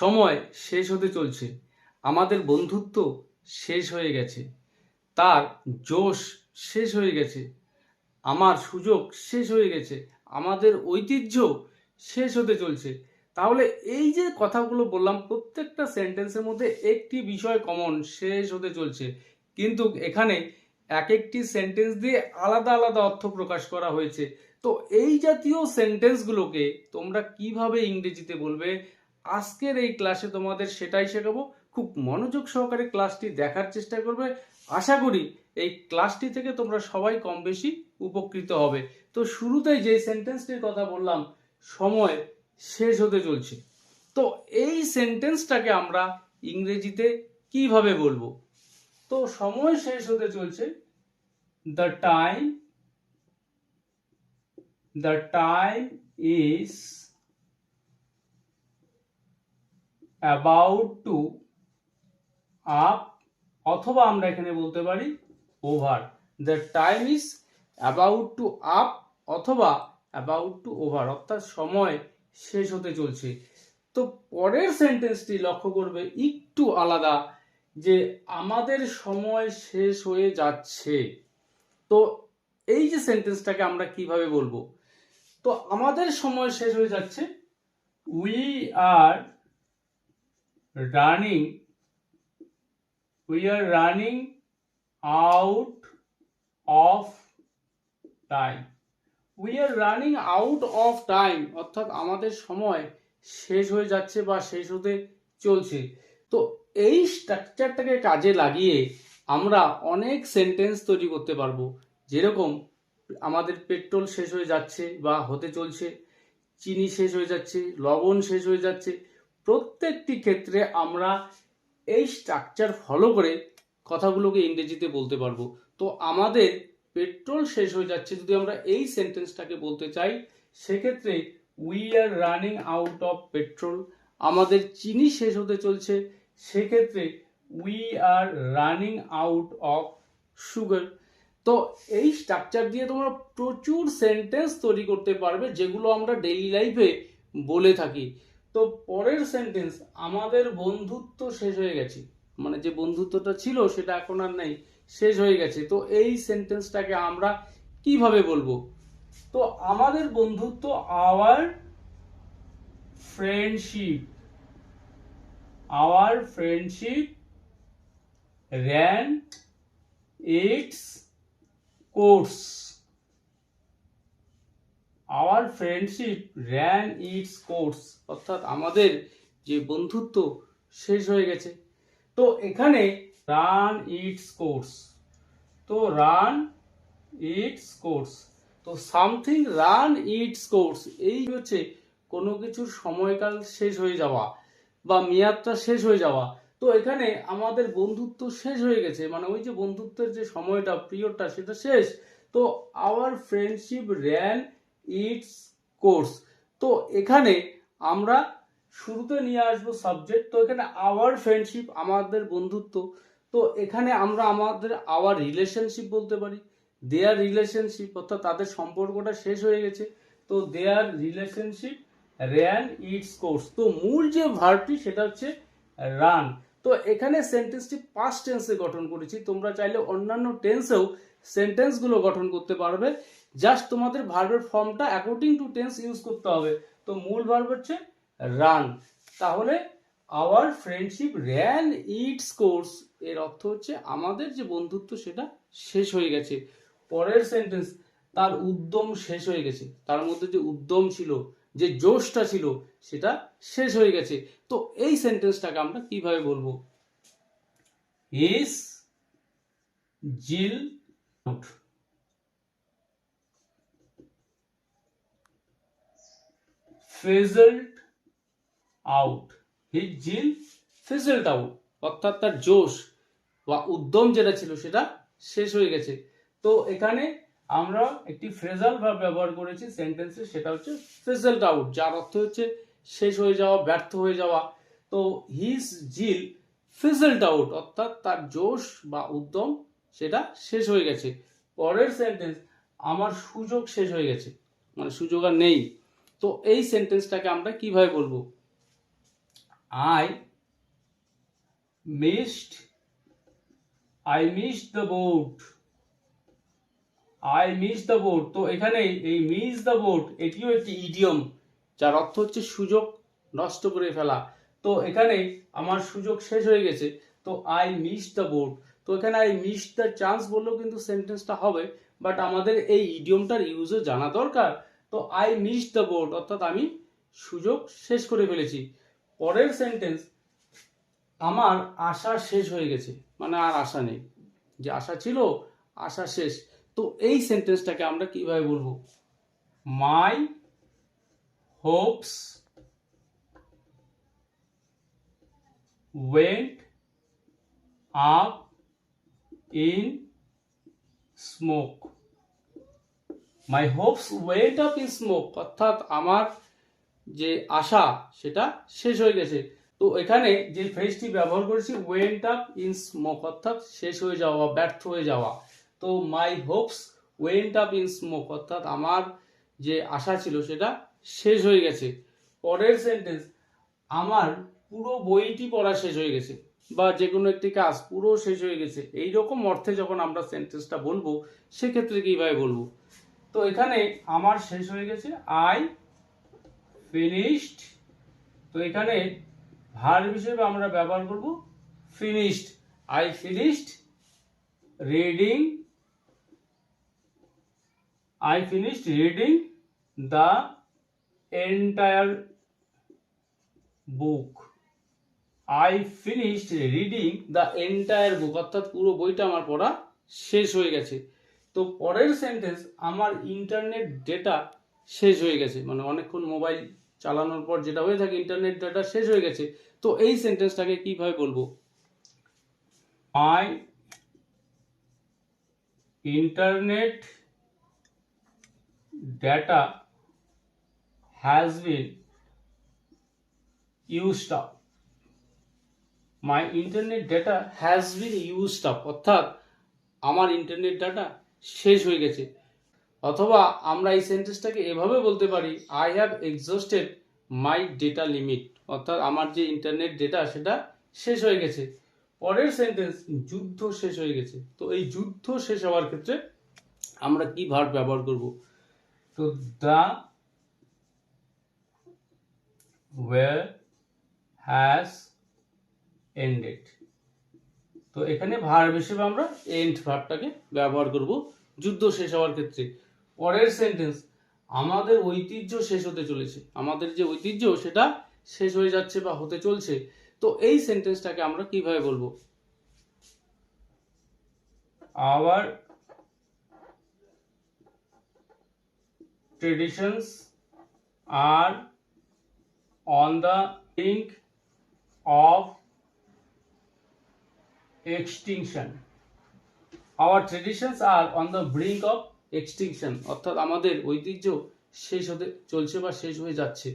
সময় শেষ হতে চলছে, আমাদের বন্ধুত্ব শেষ হয়ে গেছে, তার জোশ শেষ হয়ে গেছে, আমার সুযোগ শেষ হয়ে গেছে, আমাদের ঐতিহ্য শেষ হতে চলছে। তাহলে এই যে কথাগুলো বললাম, প্রত্যেকটা সেন্টেন্সের মধ্যে একটি বিষয় কমন, শেষ হতে চলছে। কিন্তু এখানে এক একটি সেন্টেন্স দিয়ে আলাদা আলাদা অর্থ প্রকাশ করা হয়েছে। তো এই জাতীয় সেন্টেন্সগুলোকে তোমরা কিভাবে ইংরেজিতে বলবে, আজকের এই ক্লাসে তোমাদের সেটাই শেখাবো। খুব মনোযোগ সহকারে ক্লাসটি দেখার চেষ্টা করবে। আশা করি এই ক্লাসটি থেকে তোমরা সবাই কম বেশি উপকৃত হবে। তো শুরুতেই যে সেন্টেন্সটির কথা বললাম, সময় শেষ হতে চলছে, তো এই সেন্টেন্সটাকে আমরা ইংরেজিতে কিভাবে বলবো? তো সময় শেষ হতে চলছে, the time is about to up, অথবা আমরা এখানে বলতে পারি over. The time is about to up অথবা অ্যাবাউট টু ওভার, অর্থাৎ সময় শেষ হতে চলছে। তো পরের সেন্টেন্সটি লক্ষ্য করবে একটু আলাদা, যে আমাদের সময় শেষ হয়ে যাচ্ছে। তো এই যে সেন্টেন্সটাকে আমরা কিভাবে বলবো? তো আমাদের সময় শেষ হয়ে যাচ্ছে, we are running out of time. We are running out of time, অর্থাৎ আমাদের সময় শেষ হয়ে যাচ্ছে বা শেষ হতে চলছে। তো এই স্ট্রাকচারটাকে কাজে লাগিয়ে আমরা অনেক সেন্টেন্স তৈরি করতে পারবো। যেরকম আমাদের পেট্রোল শেষ হয়ে যাচ্ছে বা হতে চলছে, চিনি শেষ হয়ে যাচ্ছে, লবণ শেষ হয়ে যাচ্ছে। প্রত্যেকটি ক্ষেত্রে আমরা এই স্ট্রাকচার ফলো করে কথাগুলোকে ইংরেজিতে বলতে পারবো। তো আমাদের পেট্রোল শেষ হয়ে যাচ্ছে যদি আমরা এই সেন্টেন্সটাকে বলতে চাই, সেক্ষেত্রে we are running out of petrol. আমাদের চিনি শেষ হতে চলছে, সেক্ষেত্রে we are running out of sugar. তো এই স্ট্রাকচার দিয়ে তোমরা প্রচুর সেন্টেন্স তৈরি করতে পারবে, যেগুলো আমরা ডেইলি লাইফে বলে থাকি। তো পরের সেন্টেন্স, আমাদের বন্ধুত্ব শেষ হয়ে গেছে, মানে যে বন্ধুত্বটা ছিল সেটা এখন আর নেই, শেষ হয়ে গেছে। তো এই সেন্টেন্সটাকে আমরা কিভাবে বলবো? তো আমাদের বন্ধুত্ব, our friendship ran its course. Our friendship ran its course, অর্থাৎ আমাদের যে বন্ধুত্ব শেষ হয়ে গেছে। তো এখানে রান ইটস কোর্স, তো রান ইটস কোর্স, তো সামথিং রান ইটস কোর্স, এই হচ্ছে কোনো কিছুর সময়কাল শেষ হয়ে যাওয়া বা মেয়াদটা শেষ হয়ে যাওয়া। তো এখানে আমাদের বন্ধুত্ব শেষ হয়ে গেছে, মানে ওই যে বন্ধুত্বের যে সময়টা, পিরিয়ডটা, সেটা শেষ। তো our friendship ran its course. তো এখানে আমরা শুরুতে নিয়ে আসবো সাবজেক্ট। তো এখানে আওয়ার ফ্রেন্ডশিপ, আমাদের বন্ধুত্ব। তো এখানে আমরা আমাদের আওয়ার রিলেশনশিপ বলতে পারি, দেয়ার রিলেশনশিপ, অর্থাৎ তাদের সম্পর্কটা শেষ হয়ে গেছে। তো দেয়ার রিলেশনশিপ র্যান ইটস কোর্স। তো মূল যে ভার্বটি সেটা হচ্ছে রান। তো এখানে সেন্টেন্সটি পাস্ট টেন্সে গঠন করেছি, তোমরা চাইলে অন্যান্য টেন্সেও সেন্টেন্সগুলো গঠন করতে পারবে। জাস্ট তোমাদের ভার্বের ফর্মটা অ্যাকর্ডিং টু টেন্স ইউজ করতে হবে। তো মূল ভার্ব হচ্ছে রান। তাহলে our friendship ran its course, এর অর্থ হচ্ছে আমাদের যে বন্ধুত্ব সেটা শেষ হয়ে গেছে। পরের সেন্টেন্স, তার উদ্যম শেষ হয়ে গেছে, তার মধ্যে যে উদ্যম ছিল, যে জোশটা ছিল, সেটা শেষ হয়ে গেছে। তো এই সেন্টেন্সটাকে আমরা কিভাবে বলবো? হিজ জিল out, fizzled out, his zeal fizzled out, অর্থাৎ তার জোশ বা উদ্যম যেটা ছিল সেটা শেষ হয়ে গেছে। তো এখানে আমরা একটি ফ্রেজাল ভার্ব ব্যবহার করেছি সেন্টেন্সে, সেটা হচ্ছে fizzled out, যার অর্থ হচ্ছে শেষ হয়ে যাওয়া, ব্যর্থ হয়ে যাওয়া। তো his zeal fizzled out, অর্থাৎ তার জোশ বা উদ্যম সেটা শেষ হয়ে গেছে। পরের সেন্টেন্স, আমার সুযোগ শেষ হয়ে গেছে, মানে সুযোগ আর নেই। তো এই সেন্টেন্সটাকে আমরা কিভাবে বলবো? I missed the boat. I missed the boat. তো এখানে এই মিস দ্য বোট এটিও একটি ইডিয়ম, যার অর্থ হচ্ছে সুযোগ নষ্ট করে ফেলা। তো এখানে আমার সুযোগ শেষ হয়ে গেছে, তো আই মিস দ্য বোট। তো এখানে আই মিস দ্য চান্স বললেও কিন্তু সেন্টেন্সটা হবে, বাট আমাদের এই ইডিয়মটার ইউজও জানা দরকার। তো আই মিস দ্য বোট অর্থাৎ আমি সুযোগ শেষ করে ফেলেছি। পরের সেন্টেন্স, আমার আশা শেষ হয়ে গেছে, মানে আর আশা নেই, যে আশা ছিল আশা শেষ। তো এই সেন্টেন্সটাকে আমরা কিভাবে বলবো? My hopes went up in smoke. My hopes went up in smoke অর্থাৎ আমার যে আশা সেটা শেষ হয়ে গেছে। তো এখানে যে ফ্রেজটি ব্যবহার করেছি ওয়েন্ট আপ ইন স্মোক অর্থাৎ শেষ হয়ে যাওয়া, ব্যর্থ হয়ে যাওয়া। তো my hopes went up in smoke অর্থাৎ আমার যে আশা ছিল সেটা শেষ হয়ে গেছে। পরের সেন্টেন্স, আমার পুরো বইটি পড়া শেষ হয়ে গেছে, বা যে কোনো একটি কাজ পুরো শেষ হয়ে গেছে, এই রকম অর্থে যখন আমরা সেন্টেন্সটা বলবো সেক্ষেত্রে কিভাবে বলবো? তো এখানে আমার শেষ হয়ে গেছে, আই ফিনিশড। তো এখানে ভার্ব হিসেবে আমরা ব্যবহার করব finished. I finished reading, I finished reading the entire book. I finished reading the entire book অর্থাৎ পুরো বইটা আমার পড়া শেষ হয়ে গেছে। তো পরের সেন্টেন্স, আমার ইন্টারনেট ডেটা শেষ হয়ে গেছে, মানে অনেকক্ষণ মোবাইল চালানোর পর যেটা হয়ে থাকে ইন্টারনেট ডেটা শেষ হয়ে গেছে। তো এই সেন্টেন্সটাকে কিভাবে বলবো? মাই internet data has been used up. My internet data has been used up অর্থাৎ আমার ইন্টারনেট ডাটা শেষ হয়ে গেছে। অথবা আমরা এই সেন্টেন্সটাকে এভাবে বলতে পারি, I have exhausted my data limit অর্থাৎ আমার যে ইন্টারনেট ডেটা সেটা শেষ হয়ে গেছে। পরের সেন্টেন্স, যুদ্ধ শেষ হয়ে গেছে। তো এই যুদ্ধ শেষ হওয়ার ক্ষেত্রে আমরা কি ভার্ব ব্যবহার করব? তো the war has ended। তো এখানে ভার্ব হিসেবে আমরা এন্ড ভার্বটাকে ব্যবহার করব যুদ্ধ শেষ হওয়ার ক্ষেত্রে। পরের সেন্টেন্স, আমাদের ঐতিহ্য শেষ হতে চলেছে। আমাদের যে ঐতিহ্য সেটা শেষ হয়ে যাচ্ছে বা হতে চলছে। তো এই সেন্টেন্সটাকে আমরা কিভাবে বলবো? our traditions are on the brink of extinction. Our traditions are on the brink of extinction অর্থাৎ আমাদের ঐতিহ্য শেষ হতে চলছে বা শেষ হয়ে যাচ্ছে।